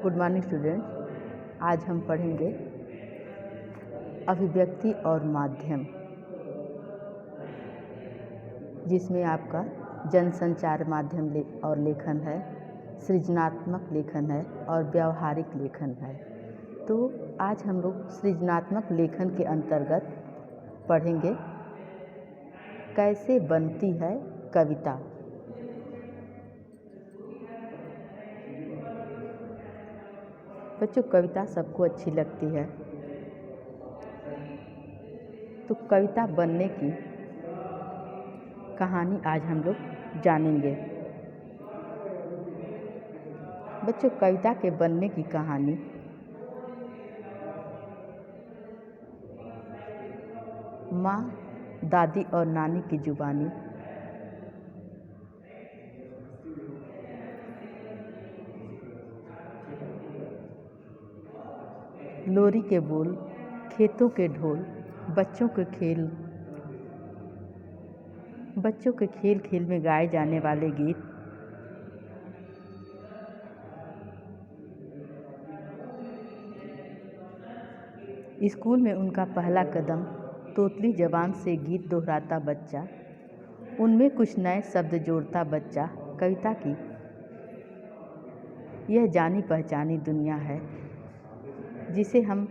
Good morning students. आज हम पढ़ेंगे अभिव्यक्ति और माध्यम, जिसमें आपका जनसंचार माध्यम और लेखन है, सृजनात्मक लेखन है और व्यावहारिक लेखन है। तो आज हम लोग सृजनात्मक लेखन के अंतर्गत पढ़ेंगे कैसे बनती है कविता। बच्चों, कविता सबको अच्छी लगती है, तो कविता बनने की कहानी आज हम लोग जानेंगे। बच्चों, कविता के बनने की कहानी माँ, दादी और नानी की जुबानी लोरी के बोल, खेतों के ढोल, बच्चों के खेल खेल में गाए जाने वाले गीत, स्कूल में उनका पहला कदम, तोतली जबान से गीत दोहराता बच्चा, उनमें कुछ नए शब्द जोड़ता बच्चा। कविता की यह जानी पहचानी दुनिया है जिसे हम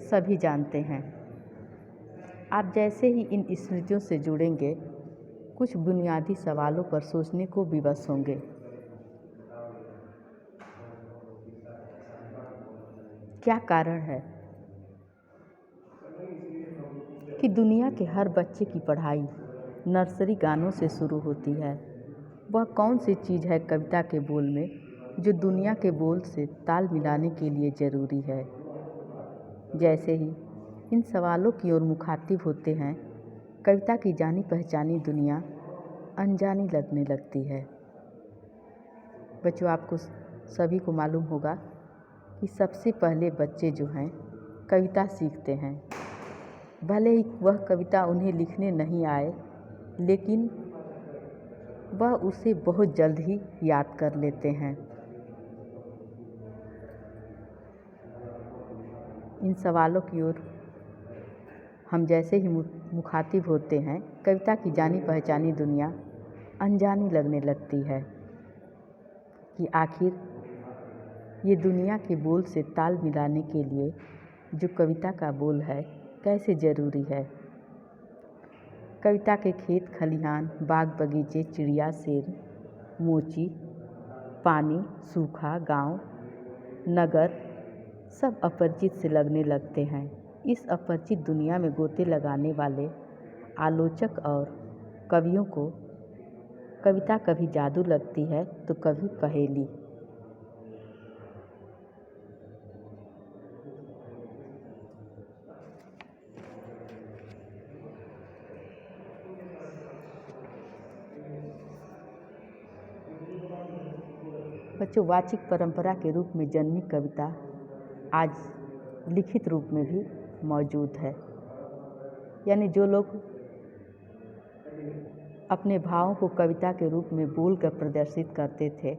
सभी जानते हैं। आप जैसे ही इन स्मृतियों से जुड़ेंगे, कुछ बुनियादी सवालों पर सोचने को विवश होंगे। क्या कारण है कि दुनिया के हर बच्चे की पढ़ाई नर्सरी गानों से शुरू होती है? वह कौन सी चीज़ है कविता के बोल में जो दुनिया के बोल से ताल मिलाने के लिए ज़रूरी है? जैसे ही इन सवालों की ओर मुखातिब होते हैं, कविता की जानी पहचानी दुनिया अनजानी लगने लगती है। बच्चों, आपको सभी को मालूम होगा कि सबसे पहले बच्चे जो हैं कविता सीखते हैं। भले ही वह कविता उन्हें लिखने नहीं आए, लेकिन वह उसे बहुत जल्द ही याद कर लेते हैं। इन सवालों की ओर हम जैसे ही मुखातिब होते हैं, कविता की जानी पहचानी दुनिया अनजानी लगने लगती है कि आखिर ये दुनिया के बोल से ताल मिलाने के लिए जो कविता का बोल है कैसे ज़रूरी है। कविता के खेत खलिहान, बाग बगीचे, चिड़िया, शेर, मोची, पानी, सूखा, गांव, नगर सब अपरिचित से लगने लगते हैं। इस अपरिचित दुनिया में गोते लगाने वाले आलोचक और कवियों को कविता कभी जादू लगती है तो कभी पहेली। बच्चों, वाचिक परंपरा के रूप में जन्मी कविता आज लिखित रूप में भी मौजूद है। यानी जो लोग अपने भावों को कविता के रूप में बोलकर प्रदर्शित करते थे,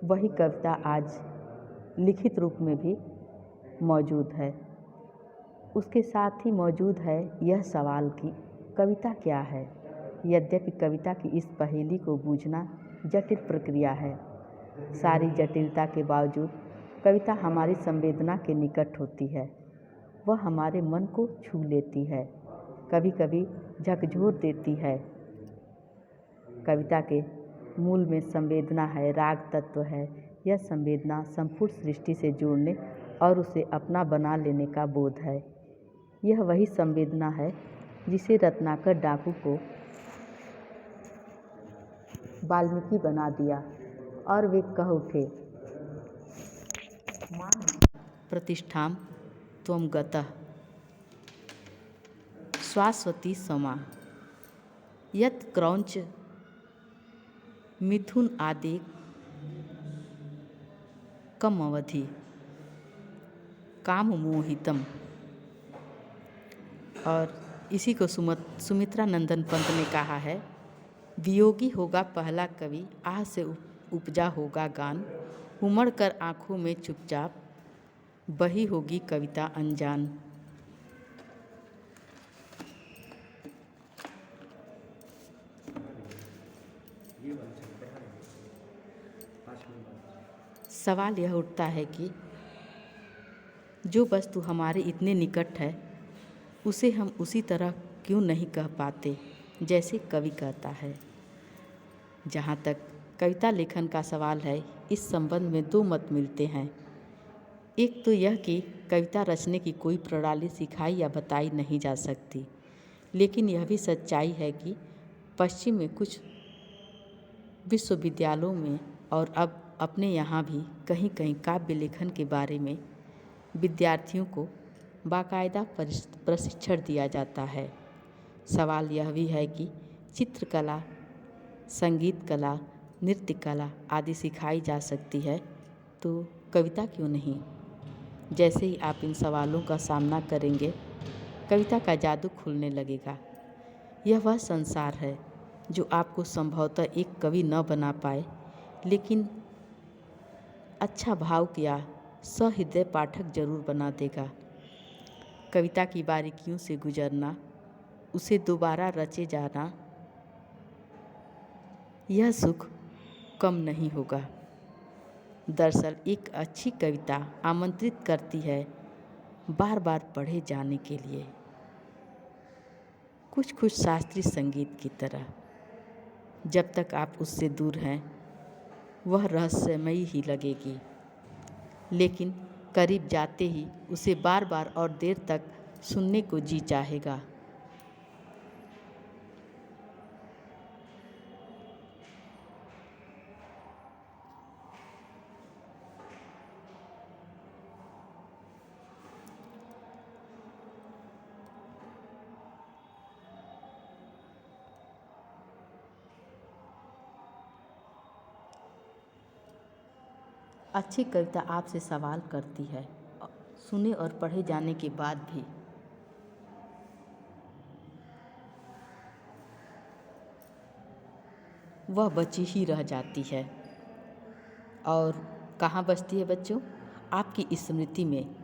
वही कविता आज लिखित रूप में भी मौजूद है। उसके साथ ही मौजूद है यह सवाल कि कविता क्या है। यद्यपि कविता की इस पहेली को बूझना जटिल प्रक्रिया है, सारी जटिलता के बावजूद कविता हमारी संवेदना के निकट होती है। वह हमारे मन को छू लेती है, कभी कभी झकझोर देती है। कविता के मूल में संवेदना है, राग तत्व है। यह संवेदना संपूर्ण सृष्टि से जुड़ने और उसे अपना बना लेने का बोध है। यह वही संवेदना है जिसे रत्नाकर डाकू को वाल्मीकि बना दिया और वे कह उठे, प्रतिष्ठां त्वं गतः शाश्वती समा यत् क्रौंच मिथुन आदि कम अवधि काम मोहितम। और इसी को सुमित्रा नंदन पंत ने कहा है, वियोगी होगा पहला कवि, आह से उपजा होगा गान, उमड़ कर आँखों में चुपचाप बही होगी कविता अनजान। सवाल यह उठता है कि जो वस्तु हमारे इतने निकट है उसे हम उसी तरह क्यों नहीं कह पाते जैसे कवि कहता है। जहाँ तक कविता लेखन का सवाल है, इस संबंध में दो मत मिलते हैं। एक तो यह कि कविता रचने की कोई प्रणाली सिखाई या बताई नहीं जा सकती, लेकिन यह भी सच्चाई है कि पश्चिम में कुछ विश्वविद्यालयों में और अब अपने यहाँ भी कहीं कहीं काव्य लेखन के बारे में विद्यार्थियों को बाकायदा प्रशिक्षण दिया जाता है। सवाल यह भी है कि चित्रकला, संगीत कला, नृत्य कला आदि सिखाई जा सकती है तो कविता क्यों नहीं। जैसे ही आप इन सवालों का सामना करेंगे, कविता का जादू खुलने लगेगा। यह वह संसार है जो आपको संभवतः एक कवि न बना पाए, लेकिन अच्छा भाव या सहृदय पाठक जरूर बना देगा। कविता की बारीकियों से गुजरना, उसे दोबारा रचे जाना, यह सुख कम नहीं होगा। दरअसल एक अच्छी कविता आमंत्रित करती है बार बार पढ़े जाने के लिए, कुछ शास्त्रीय संगीत की तरह। जब तक आप उससे दूर हैं वह रहस्यमयी ही लगेगी, लेकिन करीब जाते ही उसे बार बार और देर तक सुनने को जी चाहेगा। अच्छी कविता आपसे सवाल करती है, सुने और पढ़े जाने के बाद भी। वह बची ही रह जाती है। और कहाँ बचती है बच्चों? आपकी स्मृति में।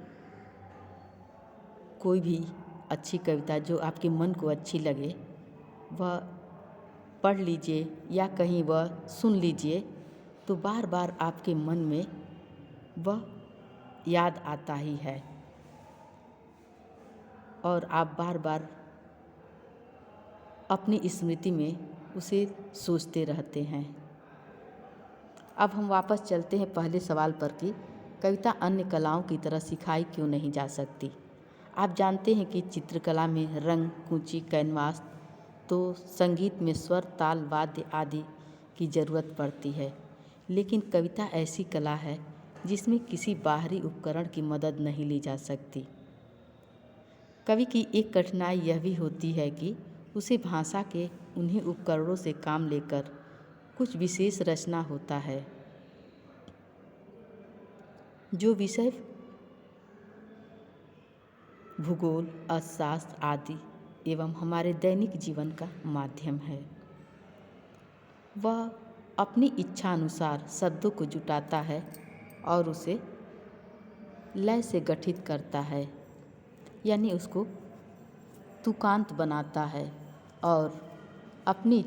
कोई भी अच्छी कविता जो आपके मन को अच्छी लगे वह पढ़ लीजिए या कहीं वह सुन लीजिए, तो बार बार आपके मन में वह याद आता ही है और आप बार बार अपनी स्मृति में उसे सोचते रहते हैं। अब हम वापस चलते हैं पहले सवाल पर कि कविता अन्य कलाओं की तरह सिखाई क्यों नहीं जा सकती। आप जानते हैं कि चित्रकला में रंग, कूंची, कैनवास, तो संगीत में स्वर, ताल, वाद्य आदि की ज़रूरत पड़ती है, लेकिन कविता ऐसी कला है जिसमें किसी बाहरी उपकरण की मदद नहीं ली जा सकती। कवि की एक कठिनाई यह भी होती है कि उसे भाषा के उन्हीं उपकरणों से काम लेकर कुछ विशेष रचना होता है जो विषय भूगोल, अर्थशास्त्र आदि एवं हमारे दैनिक जीवन का माध्यम है। वह अपनी इच्छा अनुसार शब्दों को जुटाता है और उसे लय से गठित करता है, यानी उसको तुकांत बनाता है और अपनी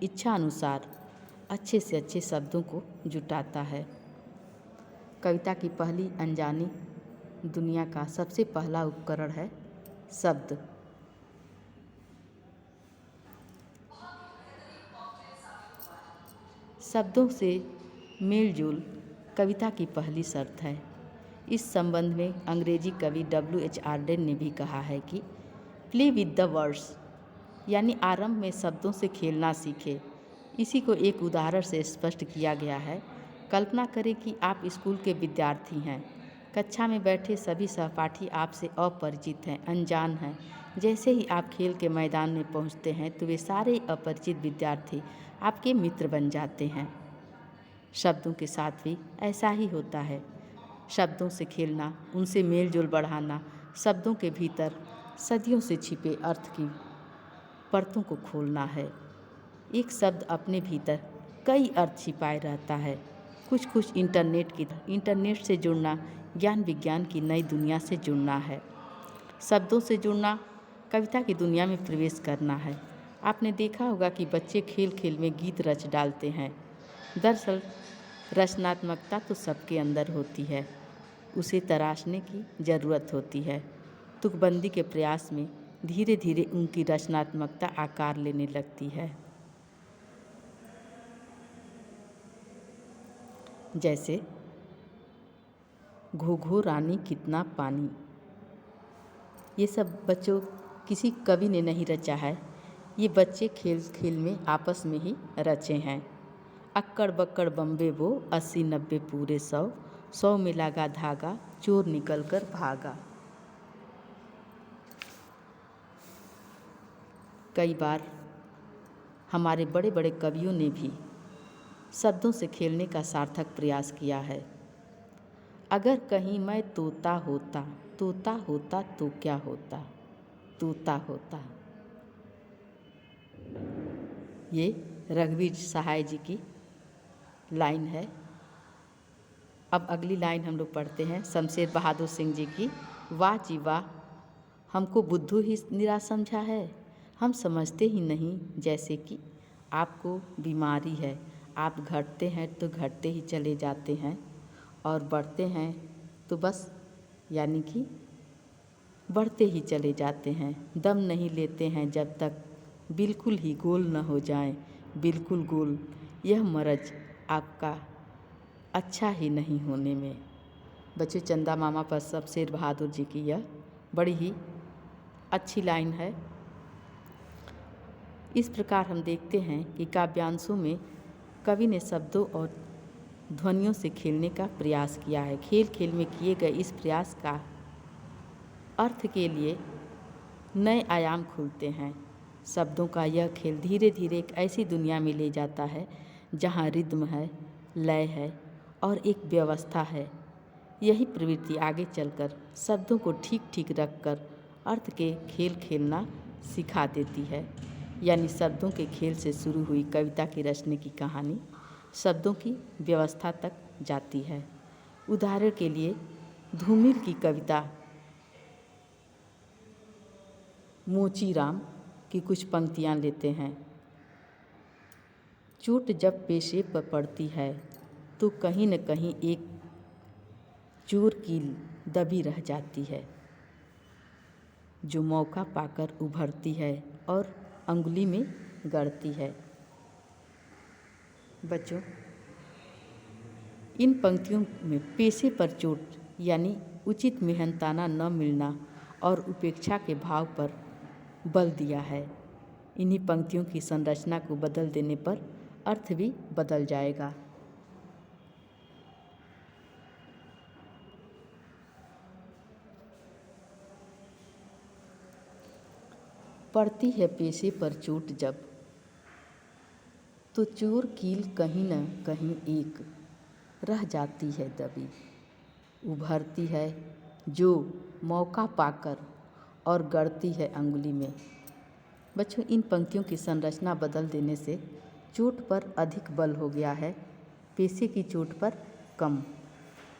इच्छा अनुसार अच्छे से अच्छे शब्दों को जुटाता है। कविता की पहली अनजानी दुनिया का सबसे पहला उपकरण है शब्द। शब्दों से मेल जोल कविता की पहली शर्त है। इस संबंध में अंग्रेजी कवि W.H. आर्डेन ने भी कहा है कि प्ले विद द वर्ड्स, यानी आरंभ में शब्दों से खेलना सीखे। इसी को एक उदाहरण से स्पष्ट किया गया है। कल्पना करें कि आप स्कूल के विद्यार्थी हैं। कक्षा में बैठे सभी सहपाठी आपसे अपरिचित हैं, अनजान हैं। जैसे ही आप खेल के मैदान में पहुंचते हैं तो वे सारे अपरिचित विद्यार्थी आपके मित्र बन जाते हैं। शब्दों के साथ भी ऐसा ही होता है। शब्दों से खेलना, उनसे मेल जोल बढ़ाना, शब्दों के भीतर सदियों से छिपे अर्थ की परतों को खोलना है। एक शब्द अपने भीतर कई अर्थ छिपाए रहता है। कुछ कुछ इंटरनेट से जुड़ना ज्ञान विज्ञान की नई दुनिया से जुड़ना है। शब्दों से जुड़ना कविता की दुनिया में प्रवेश करना है। आपने देखा होगा कि बच्चे खेल खेल में गीत रच डालते हैं। दरअसल रचनात्मकता तो सबके अंदर होती है, उसे तराशने की ज़रूरत होती है। तुकबंदी के प्रयास में धीरे धीरे उनकी रचनात्मकता आकार लेने लगती है। जैसे घो घो रानी कितना पानी, ये सब बच्चों किसी कवि ने नहीं रचा है, ये बच्चे खेल खेल में आपस में ही रचे हैं। अक्कड़ बक्कड़ बम्बे वो 80-90 पूरे 100 में लगा धागा चोर निकल कर भागा। कई बार हमारे बड़े बड़े कवियों ने भी शब्दों से खेलने का सार्थक प्रयास किया है। अगर कहीं मैं तोता होता तो क्या होता, तोता होता। ये रघुवीर सहाय जी की लाइन है। अब अगली लाइन हम लोग पढ़ते हैं शमशेर बहादुर सिंह जी की। वाह जी वाह, हमको बुद्धू ही निरा समझा है, हम समझते ही नहीं जैसे कि आपको बीमारी है। आप घटते हैं तो घटते ही चले जाते हैं और बढ़ते हैं तो बस यानी कि बढ़ते ही चले जाते हैं। दम नहीं लेते हैं जब तक बिल्कुल ही गोल न हो जाएं, बिल्कुल गोल। यह मरज आपका अच्छा ही नहीं होने में। बच्चों, चंदा मामा पर शमशेर बहादुर जी की यह बड़ी ही अच्छी लाइन है। इस प्रकार हम देखते हैं कि काव्यांशों में कवि ने शब्दों और ध्वनियों से खेलने का प्रयास किया है। खेल खेल में किए गए इस प्रयास का अर्थ के लिए नए आयाम खुलते हैं। शब्दों का यह खेल धीरे धीरे एक ऐसी दुनिया में ले जाता है जहाँ रिद्म है, लय है और एक व्यवस्था है। यही प्रवृत्ति आगे चलकर शब्दों को ठीक ठीक रखकर अर्थ के खेल खेलना सिखा देती है। यानी शब्दों के खेल से शुरू हुई कविता की रचने की कहानी शब्दों की व्यवस्था तक जाती है। उदाहरण के लिए धूमिल की कविता मोचीराम की कुछ पंक्तियाँ लेते हैं। चोट जब पेशे पर पड़ती है तो कहीं न कहीं एक चोर की दबी रह जाती है, जो मौका पाकर उभरती है और अंगुली में गड़ती है। बच्चों, इन पंक्तियों में पेशे पर चोट यानी उचित मेहनताना न मिलना और उपेक्षा के भाव पर बल दिया है। इन्हीं पंक्तियों की संरचना को बदल देने पर अर्थ भी बदल जाएगा। पड़ती है पेशे पर चोट जब, तो चोर कील कहीं न कहीं एक रह जाती है दबी। उभरती है जो मौका पाकर और गड़ती है अंगुली में। बच्चों, इन पंक्तियों की संरचना बदल देने से चोट पर अधिक बल हो गया है, पेशे की चोट पर कम,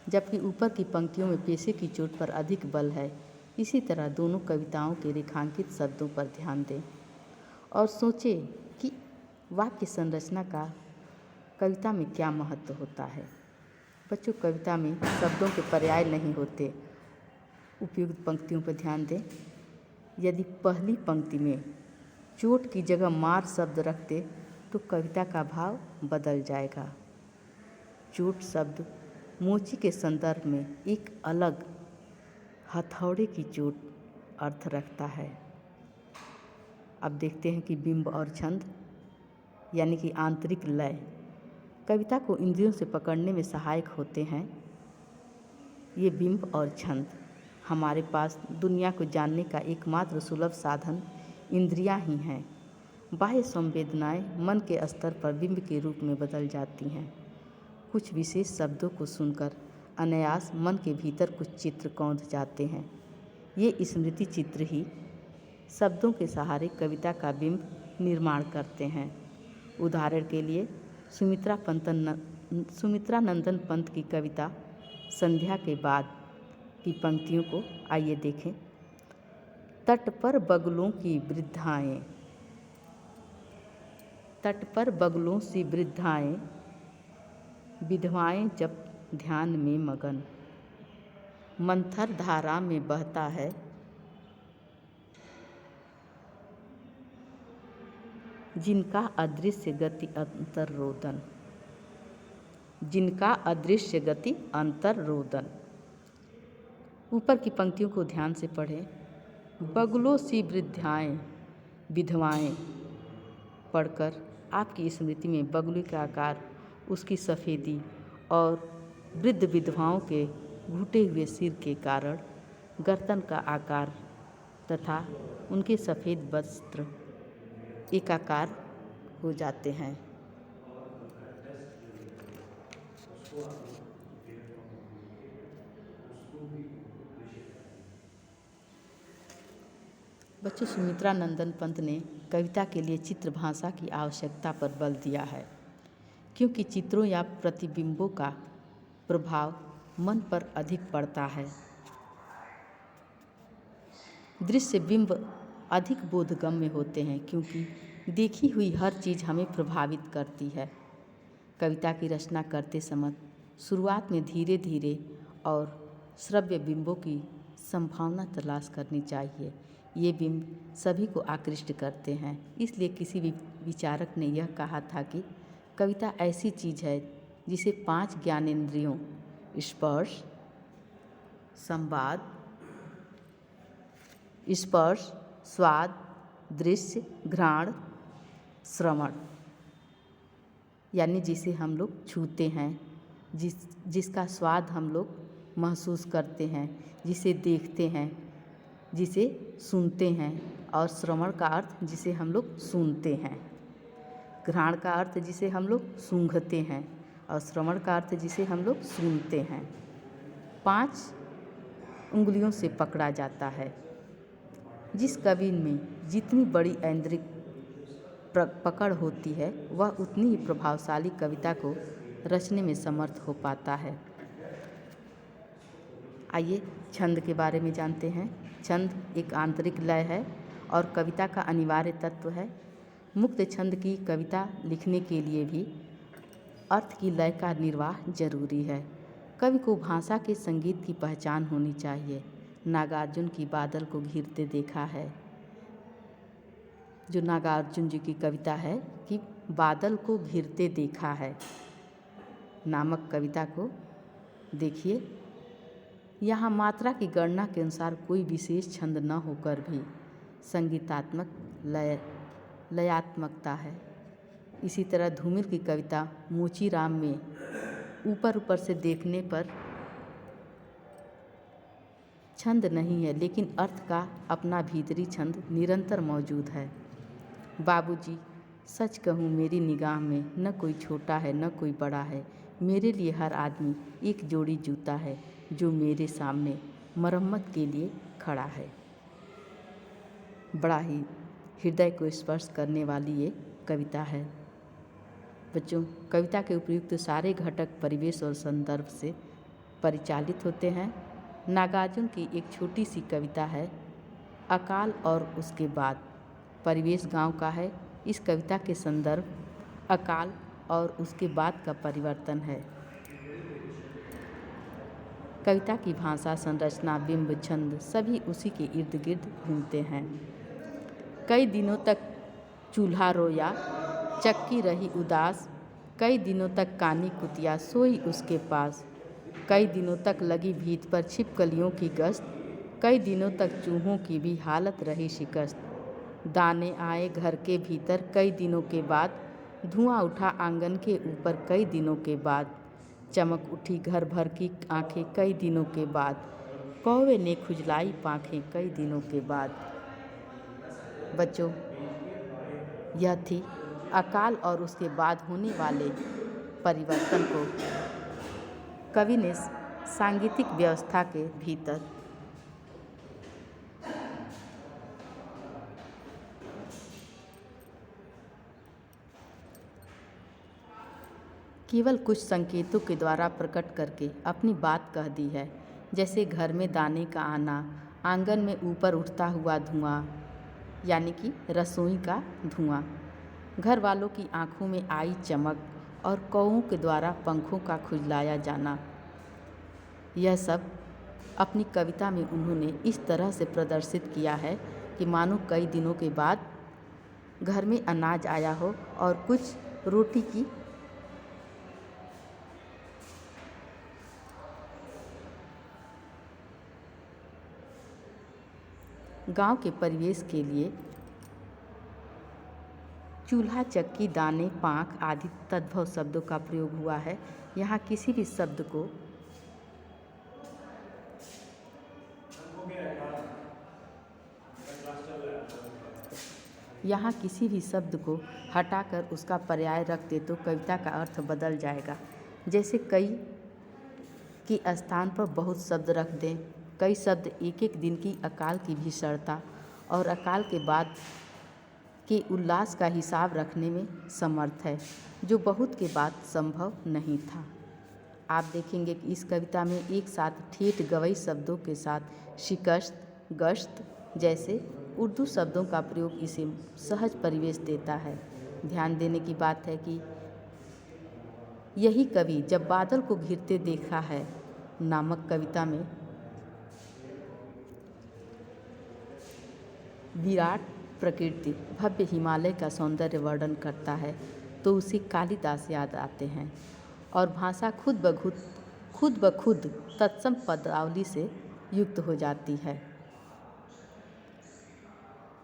जबकि ऊपर की पंक्तियों में पेशे की चोट पर अधिक बल है। इसी तरह दोनों कविताओं के रेखांकित शब्दों पर ध्यान दें और सोचें कि वाक्य संरचना का कविता में क्या महत्व होता है। बच्चों, कविता में शब्दों के पर्याय नहीं होते। उपयुक्त पंक्तियों पर ध्यान दें। यदि पहली पंक्ति में चोट की जगह मार शब्द रखते तो कविता का भाव बदल जाएगा। चोट शब्द मोची के संदर्भ में एक अलग हथौड़े की चोट अर्थ रखता है। अब देखते हैं कि बिंब और छंद यानी कि आंतरिक लय कविता को इंद्रियों से पकड़ने में सहायक होते हैं। ये बिंब और छंद हमारे पास दुनिया को जानने का एकमात्र सुलभ साधन इंद्रियां ही हैं। बाह्य संवेदनाएं मन के स्तर पर बिंब के रूप में बदल जाती हैं। कुछ विशेष शब्दों को सुनकर अनायास मन के भीतर कुछ चित्र कौंध जाते हैं। ये स्मृति चित्र ही शब्दों के सहारे कविता का बिंब निर्माण करते हैं। उदाहरण के लिए सुमित्रा नंदन पंत की कविता संध्या के बाद की पंक्तियों को आइए देखें। तट पर बगुलों की वृद्धाएं, तट पर बगुलों सी वृद्धाएं, विधवाएं जब ध्यान में मगन, मंथर धारा में बहता है जिनका अदृश्य गति अंतर्रोदन, जिनका अदृश्य गति अंतर्रोदन। ऊपर की पंक्तियों को ध्यान से पढ़ें। बगुलों सी वृद्धाएं, विधवाएं पढ़कर आपकी स्मृति में बगुले का आकार, उसकी सफ़ेदी और वृद्ध विधवाओं के घुटे हुए सिर के कारण गर्दन का आकार तथा उनके सफ़ेद वस्त्र एकाकार हो जाते हैं। बच्चों, सुमित्रा नंदन पंत ने कविता के लिए चित्र भाषा की आवश्यकता पर बल दिया है, क्योंकि चित्रों या प्रतिबिंबों का प्रभाव मन पर अधिक पड़ता है। दृश्य बिंब अधिक बोधगम्य होते हैं, क्योंकि देखी हुई हर चीज़ हमें प्रभावित करती है। कविता की रचना करते समय शुरुआत में धीरे धीरे और श्रव्य बिंबों की संभावना तलाश करनी चाहिए। ये बिंब सभी को आकृष्ट करते हैं। इसलिए किसी भी विचारक ने यह कहा था कि कविता ऐसी चीज़ है जिसे 5 ज्ञानेंद्रियों स्पर्श, संवाद, स्पर्श, स्वाद, दृश्य, घ्राण, श्रवण, यानी जिसे हम लोग छूते हैं, जिसका स्वाद हम लोग महसूस करते हैं, जिसे देखते हैं, जिसे सुनते हैं, और श्रवण का अर्थ जिसे हम लोग सुनते हैं, घ्राण का अर्थ जिसे हम लोग सूंघते हैं, और श्रवण का अर्थ जिसे हम लोग सुनते हैं। 5 उंगलियों से पकड़ा जाता है। जिस कवि में जितनी बड़ी ऐन्द्रिक पकड़ होती है, वह उतनी ही प्रभावशाली कविता को रचने में समर्थ हो पाता है। आइए छंद के बारे में जानते हैं। छंद एक आंतरिक लय है और कविता का अनिवार्य तत्व है। मुक्त छंद की कविता लिखने के लिए भी अर्थ की लय का निर्वाह जरूरी है। कवि को भाषा के संगीत की पहचान होनी चाहिए। नागार्जुन की बादल को घिरते देखा है, जो नागार्जुन जी की कविता है कि बादल को घिरते देखा है नामक कविता को देखिए। यहाँ मात्रा की गणना के अनुसार कोई विशेष छंद न होकर भी संगीतात्मक लयात्मकता है। इसी तरह धूमिल की कविता मोचीराम में ऊपर ऊपर से देखने पर छंद नहीं है, लेकिन अर्थ का अपना भीतरी छंद निरंतर मौजूद है। बाबूजी, सच कहूँ मेरी निगाह में न कोई छोटा है न कोई बड़ा है। मेरे लिए हर आदमी एक जोड़ी जूता है, जो मेरे सामने मरम्मत के लिए खड़ा है। बड़ा ही हृदय को स्पर्श करने वाली ये कविता है। बच्चों, कविता के उपयुक्त सारे घटक परिवेश और संदर्भ से परिचालित होते हैं। नागार्जुन की एक छोटी सी कविता है, अकाल और उसके बाद। परिवेश गांव का है। इस कविता के संदर्भ अकाल और उसके बाद का परिवर्तन है। कविता की भाषा, संरचना, बिंब, छंद सभी उसी के इर्द गिर्द घूमते हैं। कई दिनों तक चूल्हा रोया, चक्की रही उदास। कई दिनों तक कानी कुतिया सोई उसके पास। कई दिनों तक लगी भीत पर छिपकलियों की गश्त। कई दिनों तक चूहों की भी हालत रही शिकस्त। दाने आए घर के भीतर कई दिनों के बाद। धुआं उठा आंगन के ऊपर कई दिनों के बाद। चमक उठी घर भर की आंखें कई दिनों के बाद। कौवे ने खुजलाई पांखें कई दिनों के बाद। बच्चों, यह थी अकाल और उसके बाद होने वाले परिवर्तन को कवि ने सांगीतिक व्यवस्था के भीतर केवल कुछ संकेतों के द्वारा प्रकट करके अपनी बात कह दी है, जैसे घर में दाने का आना, आंगन में ऊपर उठता हुआ धुआं यानी कि रसोई का धुआं, घर वालों की आंखों में आई चमक और कौओं के द्वारा पंखों का खुजलाया जाना। यह सब अपनी कविता में उन्होंने इस तरह से प्रदर्शित किया है कि मानो कई दिनों के बाद घर में अनाज आया हो और कुछ रोटी की गांव के परिवेश के लिए चूल्हा, चक्की, दाने, पाँख आदि तद्भव शब्दों का प्रयोग हुआ है। यहाँ किसी भी शब्द को हटाकर उसका पर्याय रख दे तो कविता का अर्थ बदल जाएगा। जैसे कई के स्थान पर बहुत शब्द रख दें। कई शब्द एक एक दिन की अकाल की भीषणता और अकाल के बाद के उल्लास का हिसाब रखने में समर्थ है, जो बहुत के बाद संभव नहीं था। आप देखेंगे कि इस कविता में एक साथ ठेठ गवई शब्दों के साथ शिकस्त, गश्त जैसे उर्दू शब्दों का प्रयोग इसे सहज परिवेश देता है। ध्यान देने की बात है कि यही कवि जब बादल को घिरते देखा है नामक कविता में विराट प्रकृति भव्य हिमालय का सौंदर्य वर्णन करता है तो उसे कालिदास याद आते हैं और भाषा खुद ब खुद तत्सम पदावली से युक्त हो जाती है।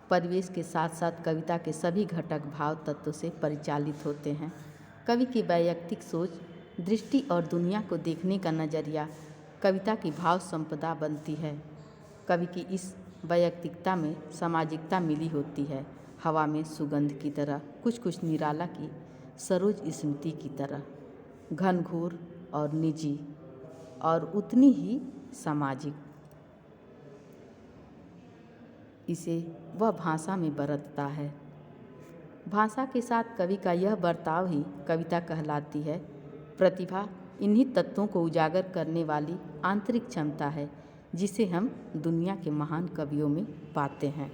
परिवेश के साथ साथ कविता के सभी घटक भाव तत्व से परिचालित होते हैं। कवि की वैयक्तिक सोच, दृष्टि और दुनिया को देखने का नज़रिया कविता की भाव संपदा बनती है। कवि की इस वैयक्तिकता में सामाजिकता मिली होती है, हवा में सुगंध की तरह, कुछ कुछ निराला की सरोज स्मृति की तरह, घनघोर और निजी और उतनी ही सामाजिक। इसे वह भाषा में बरतता है। भाषा के साथ कवि का यह बर्ताव ही कविता कहलाती है। प्रतिभा इन्हीं तत्वों को उजागर करने वाली आंतरिक क्षमता है जिसे हम दुनिया के महान कवियों में पाते हैं।